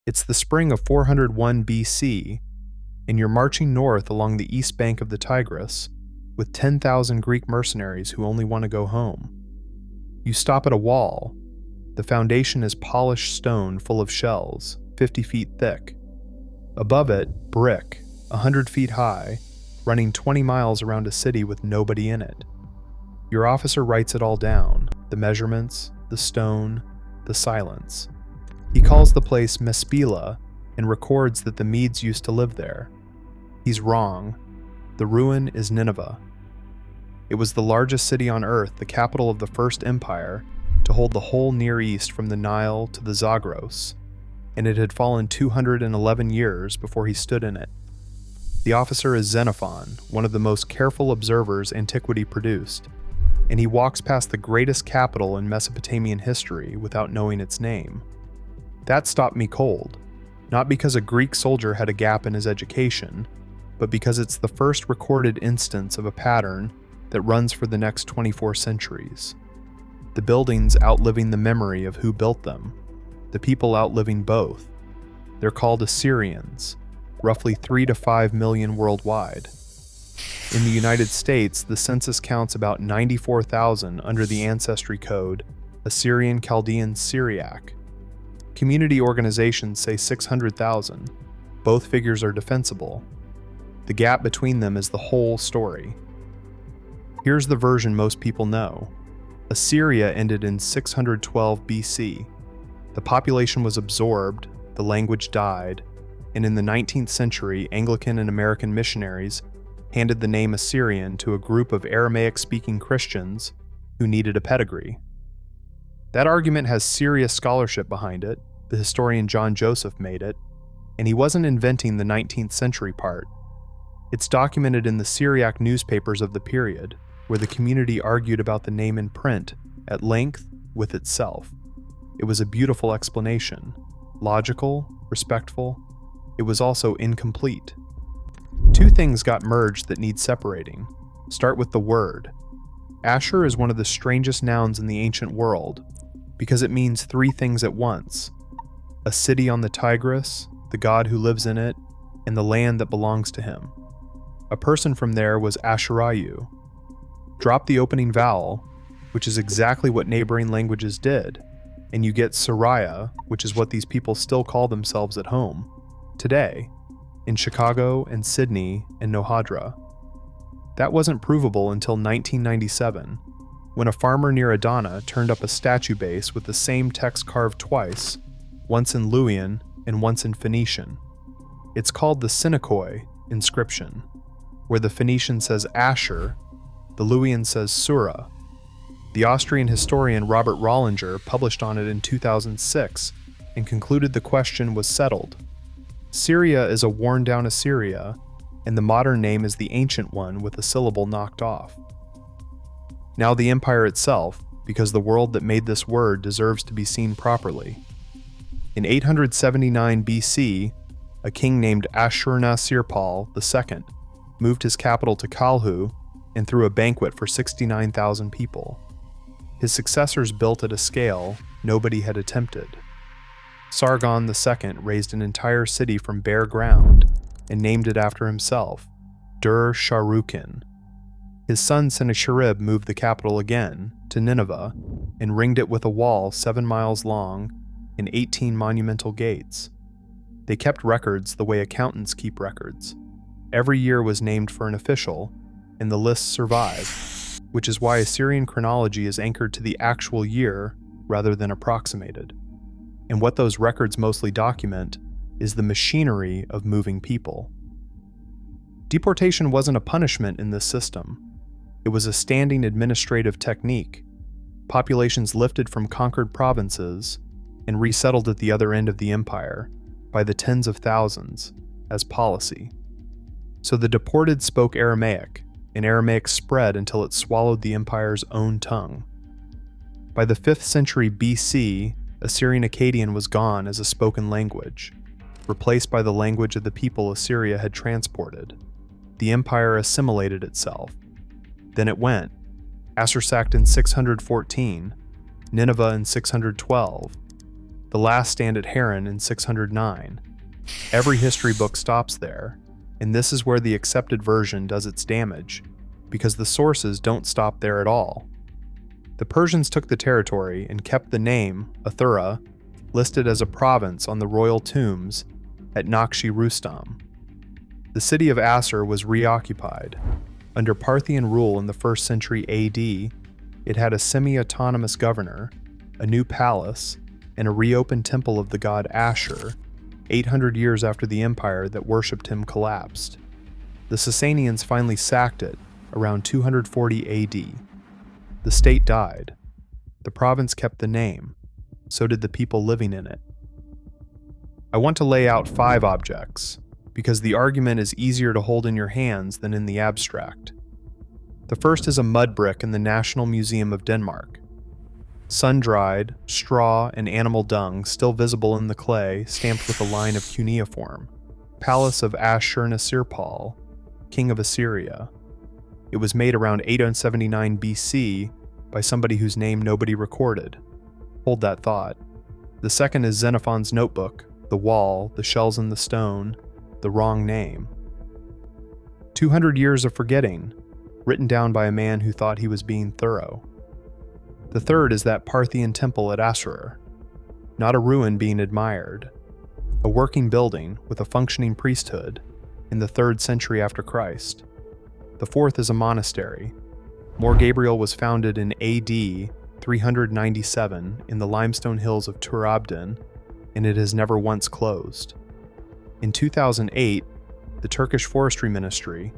It's the spring of 401 BC, and you're marching north along the east bank of the Tigris with 10,000 Greek mercenaries who only want to go home. You stop at a wall. The foundation is polished stone full of shells, 50 feet thick. Above it, brick, 100 feet high, running 20 miles around a city with nobody in it. Your officer writes it all down, the measurements, the stone, the silence. He calls the place Mespila and records that the Medes used to live there. He's wrong. The ruin is Nineveh. It was the largest city on earth, the capital of the First Empire, to hold the whole Near East from the Nile to the Zagros, and it had fallen 211 years before he stood in it. The officer is Xenophon, one of the most careful observers antiquity produced, and he walks past the greatest capital in Mesopotamian history without knowing its name. That stopped me cold, not because a Greek soldier had a gap in his education, but because it's the first recorded instance of a pattern that runs for the next 24 centuries. The buildings outliving the memory of who built them, the people outliving both. They're called Assyrians, roughly 3 to 5 million worldwide. In the United States, the census counts about 94,000 under the ancestry code Assyrian Chaldean Syriac. Community organizations say 600,000. Both figures are defensible. The gap between them is the whole story. Here's the version most people know. Assyria ended in 612 BC. The population was absorbed, the language died, and in the 19th century, Anglican and American missionaries handed the name Assyrian to a group of Aramaic-speaking Christians who needed a pedigree. That argument has serious scholarship behind it. The historian John Joseph made it, and he wasn't inventing the 19th century part. It's documented in the Syriac newspapers of the period, where the community argued about the name in print at length with itself. It was a beautiful explanation, logical, respectful. It was also incomplete. Two things got merged that need separating. Start with the word. Ashur is one of the strangest nouns in the ancient world because it means three things at once: a city on the Tigris, the god who lives in it, and the land that belongs to him. A person from there was Ashurayu. Drop the opening vowel, which is exactly what neighboring languages did, and you get Syria, which is what these people still call themselves at home, today, in Chicago and Sydney and Nohadra. That wasn't provable until 1997, when a farmer near Adana turned up a statue base with the same text carved twice, once in Luwian and once in Phoenician. It's called the Çineköy inscription, where the Phoenician says Ashur, the Luwian says Sura. The Austrian historian Robert Rollinger published on it in 2006 and concluded the question was settled. Syria is a worn-down Assyria, and the modern name is the ancient one with a syllable knocked off. Now the empire itself, because the world that made this word deserves to be seen properly. In 879 BC, a king named Ashurnasirpal II moved his capital to Kalhu and threw a banquet for 69,000 people. His successors built at a scale nobody had attempted. Sargon II raised an entire city from bare ground and named it after himself, Dur-Sharrukin. His son Sennacherib moved the capital again, to Nineveh, and ringed it with a wall 7 miles long and 18 monumental gates. They kept records the way accountants keep records. Every year was named for an official, and the lists survive, which is why Assyrian chronology is anchored to the actual year rather than approximated. And what those records mostly document is the machinery of moving people. Deportation wasn't a punishment in this system. It was a standing administrative technique. Populations lifted from conquered provinces and resettled at the other end of the empire by the tens of thousands as policy. So the deported spoke Aramaic, and Aramaic spread until it swallowed the empire's own tongue. By the 5th century BC, Assyrian Akkadian was gone as a spoken language, replaced by the language of the people Assyria had transported. The empire assimilated itself. Then it went. Assur sacked in 614, Nineveh in 612. The the last stand at Haran in 609. Every history book stops there, and this is where the accepted version does its damage, because the sources don't stop there at all. The Persians took the territory and kept the name, Athura, listed as a province on the royal tombs at Nakshi Rustam. The city of Assur was reoccupied. Under Parthian rule in the 1st century AD, it had a semi-autonomous governor, a new palace, and a reopened temple of the god Ashur, 800 years after the empire that worshipped him collapsed. The Sasanians finally sacked it around 240 AD. The state died. The province kept the name. So did the people living in it. I want to lay out 5 objects, because the argument is easier to hold in your hands than in the abstract. The first is a mud brick in the National Museum of Denmark. Sun-dried, straw, and animal dung still visible in the clay, stamped with a line of cuneiform. Palace of Ashur-nasir-pal, king of Assyria. It was made around 879 BC by somebody whose name nobody recorded. Hold that thought. The second is Xenophon's notebook, the wall, the shells in the stone, the wrong name. 200 years of forgetting, written down by a man who thought he was being thorough. The third is that Parthian temple at Assur, not a ruin being admired, a working building with a functioning priesthood in the 3rd century after Christ. The fourth is a monastery. Mor Gabriel was founded in AD 397 in the limestone hills of Turabdin, and it has never once closed. In 2008, the Turkish Forestry Ministry,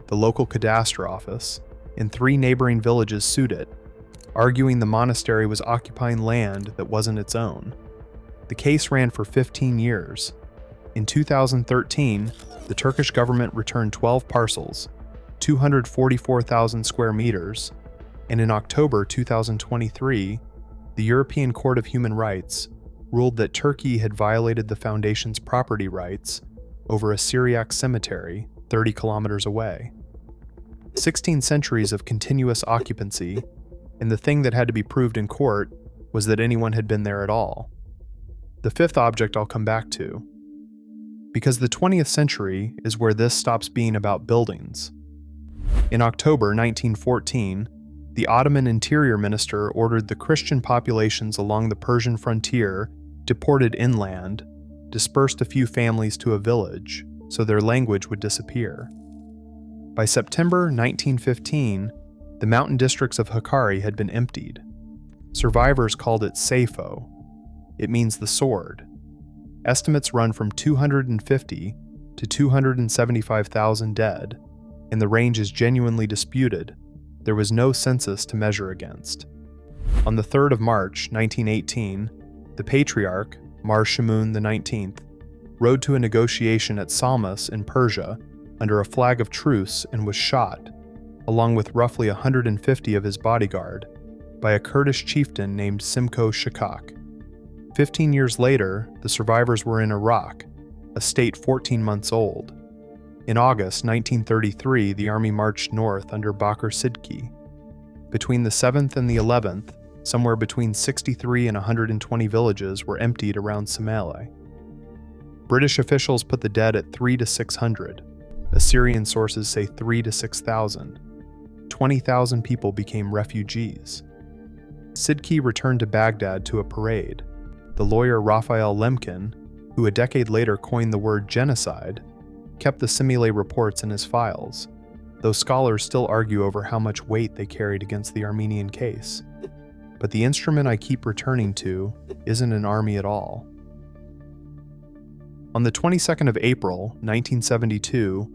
the local cadastre office, and 3 neighboring villages sued it, arguing the monastery was occupying land that wasn't its own. The case ran for 15 years. In 2013, the Turkish government returned 12 parcels, 244,000 square meters, and in October 2023, the European Court of Human Rights ruled that Turkey had violated the Foundation's property rights over a Syriac cemetery 30 kilometers away. 16 centuries of continuous occupancy, and the thing that had to be proved in court was that anyone had been there at all. The fifth object I'll come back to, because the 20th century is where this stops being about buildings. In October 1914, the Ottoman Interior Minister ordered the Christian populations along the Persian frontier deported inland, dispersed a few families to a village so their language would disappear. By September 1915, the mountain districts of Hakkari had been emptied. Survivors called it Seyfo. It means the sword. Estimates run from 250 to 275,000 dead, and the range is genuinely disputed. There was no census to measure against. On the 3rd of March, 1918, the Patriarch, Mar Shamoun XIX, rode to a negotiation at Salmus in Persia under a flag of truce and was shot, along with roughly 150 of his bodyguard, by a Kurdish chieftain named Simko Shakak. 15 years later, the survivors were in Iraq, a state 14 months old. In August 1933, the army marched north under Bakr Sidki. Between the 7th and the 11th, somewhere between 63 and 120 villages were emptied around Samele. British officials put the dead at 3 to 600. Assyrian sources say 3 to 6,000. 20,000 people became refugees. Sidki returned to Baghdad to a parade. The lawyer Raphael Lemkin, who a decade later coined the word genocide, kept the Simele reports in his files, though scholars still argue over how much weight they carried against the Armenian case. But the instrument I keep returning to isn't an army at all. On the 22nd of April, 1972,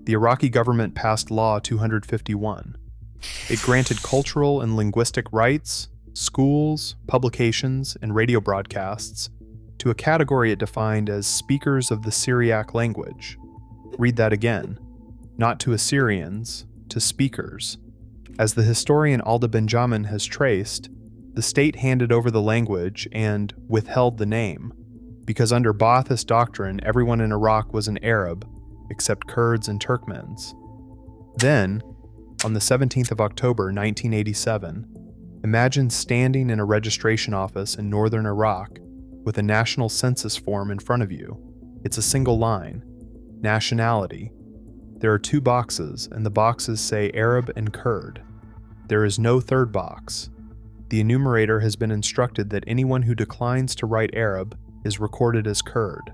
the Iraqi government passed Law 251. It granted cultural and linguistic rights, schools, publications, and radio broadcasts to a category it defined as speakers of the Syriac language. Read that again. Not to Assyrians, to speakers. As the historian Alda Benjamin has traced, the state handed over the language and withheld the name, because under Ba'athist doctrine everyone in Iraq was an Arab, except Kurds and Turkmens. Then, on the 17th of October 1987, imagine standing in a registration office in northern Iraq with a national census form in front of you. It's a single line. Nationality. There are 2 boxes, and the boxes say Arab and Kurd. There is no third box. The enumerator has been instructed that anyone who declines to write Arab is recorded as Kurd.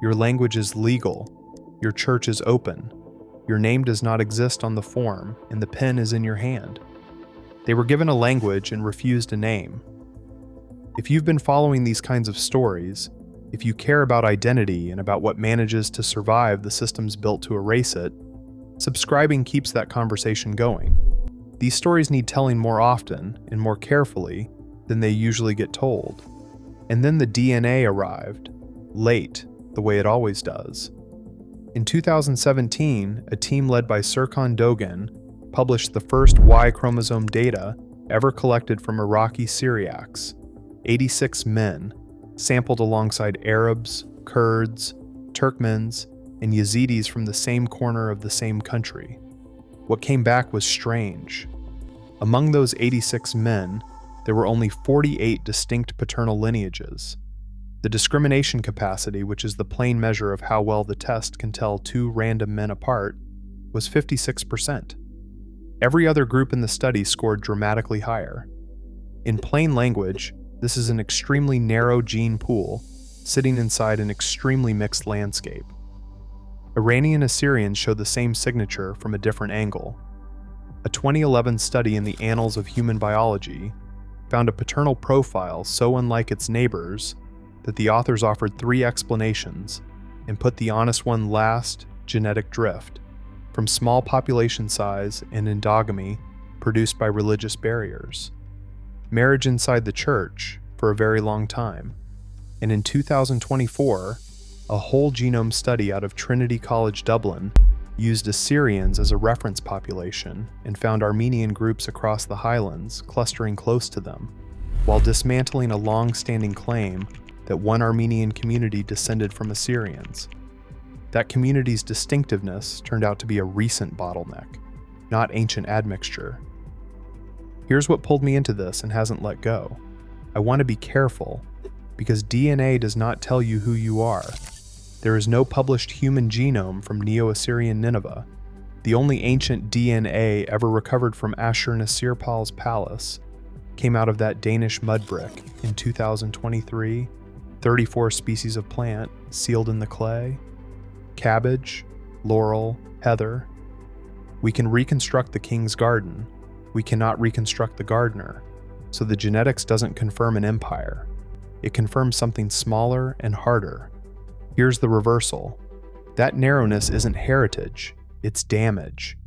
Your language is legal. Your church is open. Your name does not exist on the form, and the pen is in your hand. They were given a language and refused a name. If you've been following these kinds of stories, if you care about identity and about what manages to survive the systems built to erase it, subscribing keeps that conversation going. These stories need telling more often and more carefully than they usually get told. And then the DNA arrived, late, the way it always does. In 2017, a team led by Serkan Dogan published the first Y chromosome data ever collected from Iraqi Syriacs, 86 men, sampled alongside Arabs, Kurds, Turkmens, and Yazidis from the same corner of the same country. What came back was strange. Among those 86 men, there were only 48 distinct paternal lineages. The discrimination capacity, which is the plain measure of how well the test can tell 2 random men apart, was 56%. Every other group in the study scored dramatically higher. In plain language, this is an extremely narrow gene pool sitting inside an extremely mixed landscape. Iranian Assyrians show the same signature from a different angle. A 2011 study in the Annals of Human Biology found a paternal profile so unlike its neighbors that the authors offered 3 explanations and put the honest one last: genetic drift, from small population size and endogamy produced by religious barriers. Marriage inside the church for a very long time. And in 2024, a whole genome study out of Trinity College Dublin used Assyrians as a reference population and found Armenian groups across the highlands clustering close to them, while dismantling a long-standing claim that one Armenian community descended from Assyrians. That community's distinctiveness turned out to be a recent bottleneck, not ancient admixture. Here's what pulled me into this and hasn't let go. I want to be careful, because DNA does not tell you who you are. There is no published human genome from Neo-Assyrian Nineveh. The only ancient DNA ever recovered from Ashur-Nasirpal's palace came out of that Danish mud brick in 2023, 34 species of plant sealed in the clay, cabbage, laurel, heather. We can reconstruct the king's garden. We cannot reconstruct the gardener, so the genetics doesn't confirm an empire. It confirms something smaller and harder. Here's the reversal. That narrowness isn't heritage, it's damage.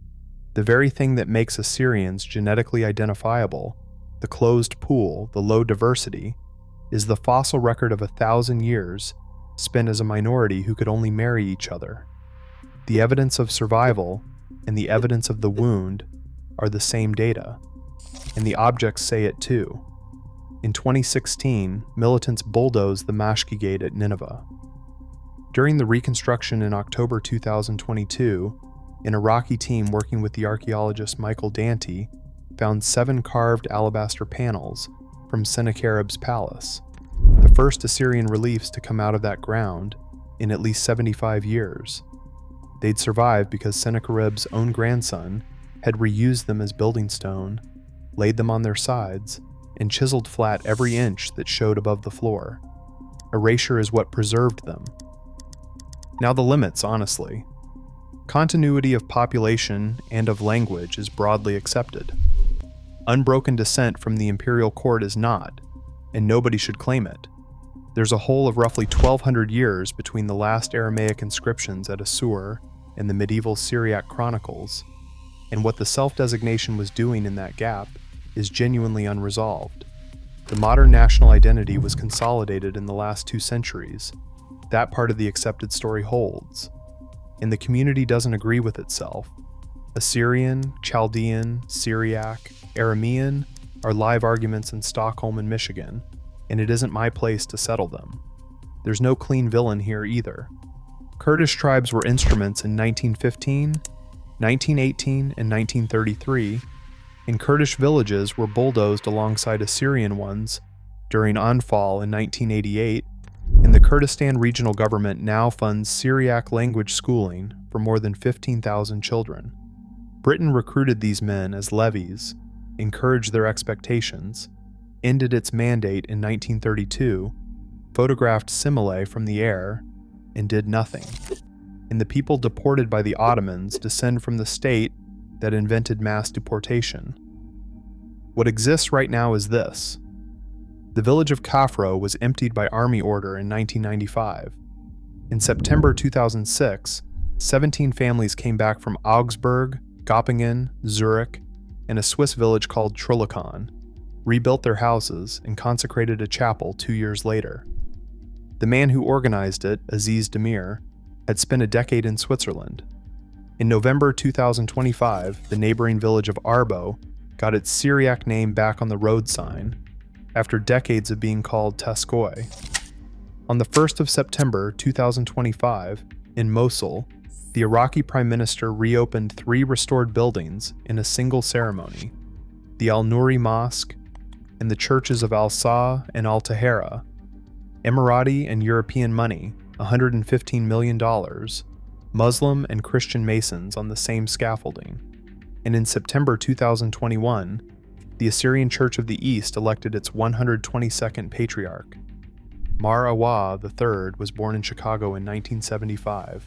The very thing that makes Assyrians genetically identifiable, the closed pool, the low diversity, is the fossil record of 1,000 years spent as a minority who could only marry each other. The evidence of survival and the evidence of the wound are the same data, and the objects say it too. In 2016, militants bulldozed the Mashki Gate at Nineveh. During the reconstruction in October 2022, an Iraqi team working with the archaeologist Michael Dante found 7 carved alabaster panels from Sennacherib's palace, the first Assyrian reliefs to come out of that ground in at least 75 years. They'd survived because Sennacherib's own grandson had reused them as building stone, laid them on their sides, and chiseled flat every inch that showed above the floor. Erasure is what preserved them. Now the limits, honestly. Continuity of population and of language is broadly accepted. Unbroken descent from the imperial court is not, and nobody should claim it. There's a hole of roughly 1,200 years between the last Aramaic inscriptions at Assur and the medieval Syriac chronicles, and what the self-designation was doing in that gap is genuinely unresolved. The modern national identity was consolidated in the last 2 centuries. That part of the accepted story holds. And the community doesn't agree with itself. Assyrian, Chaldean, Syriac, Aramean are live arguments in Stockholm and Michigan, and it isn't my place to settle them. There's no clean villain here either. Kurdish tribes were instruments in 1915, 1918, and 1933, and Kurdish villages were bulldozed alongside Assyrian ones during Anfal in 1988, and the Kurdistan regional government now funds Syriac language schooling for more than 15,000 children. Britain recruited these men as levies, encouraged their expectations, ended its mandate in 1932, photographed Simile from the air, and did nothing. And the people deported by the Ottomans descend from the state that invented mass deportation. What exists right now is this. The village of Kafro was emptied by army order in 1995. In September 2006, 17 families came back from Augsburg, Göppingen, Zurich, and a Swiss village called Trullikon, rebuilt their houses, and consecrated a chapel 2 years later. The man who organized it, Aziz Demir, had spent a decade in Switzerland. In November 2025, the neighboring village of Arbo got its Syriac name back on the road sign, after decades of being called Taskoy. On the 1st of September 2025, in Mosul, the Iraqi Prime Minister reopened 3 restored buildings in a single ceremony: the Al-Nouri Mosque and the churches of Al-Sa and Al-Tahira. Emirati and European money, $115 million, Muslim and Christian Masons on the same scaffolding. And in September 2021, the Assyrian Church of the East elected its 122nd patriarch. Mar Awa III was born in Chicago in 1975,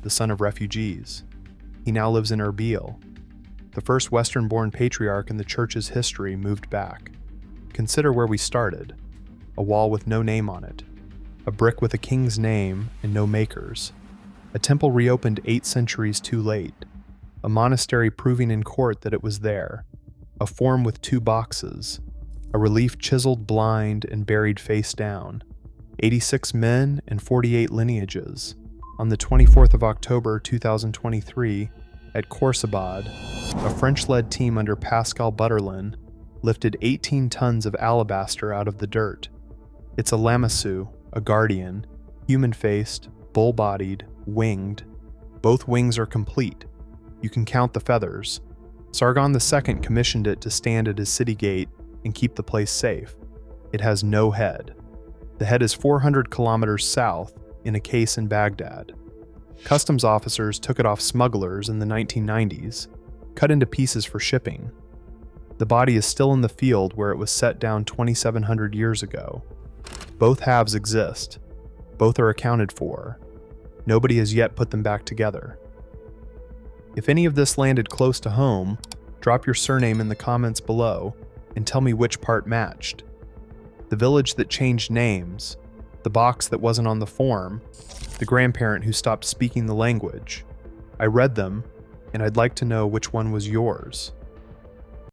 the son of refugees. He now lives in Erbil. The first Western-born patriarch in the church's history moved back. Consider where we started: a wall with no name on it, a brick with a king's name and no makers, a temple reopened 8 centuries too late, a monastery proving in court that it was there, a form with 2 boxes, a relief chiseled blind and buried face down, 86 men and 48 lineages. On the 24th of October 2023, at Khorsabad, a French-led team under Pascal Butterlin lifted 18 tons of alabaster out of the dirt. It's a lamassu, a guardian, human-faced, bull-bodied, winged. Both wings are complete. You can count the feathers. Sargon II commissioned it to stand at his city gate and keep the place safe. It has no head. The head is 400 kilometers south in a case in Baghdad. Customs officers took it off smugglers in the 1990s, cut into pieces for shipping. The body is still in the field where it was set down 2,700 years ago. Both halves exist. Both are accounted for. Nobody has yet put them back together. If any of this landed close to home, drop your surname in the comments below and tell me which part matched. The village that changed names, the box that wasn't on the form, the grandparent who stopped speaking the language. I read them, and I'd like to know which one was yours.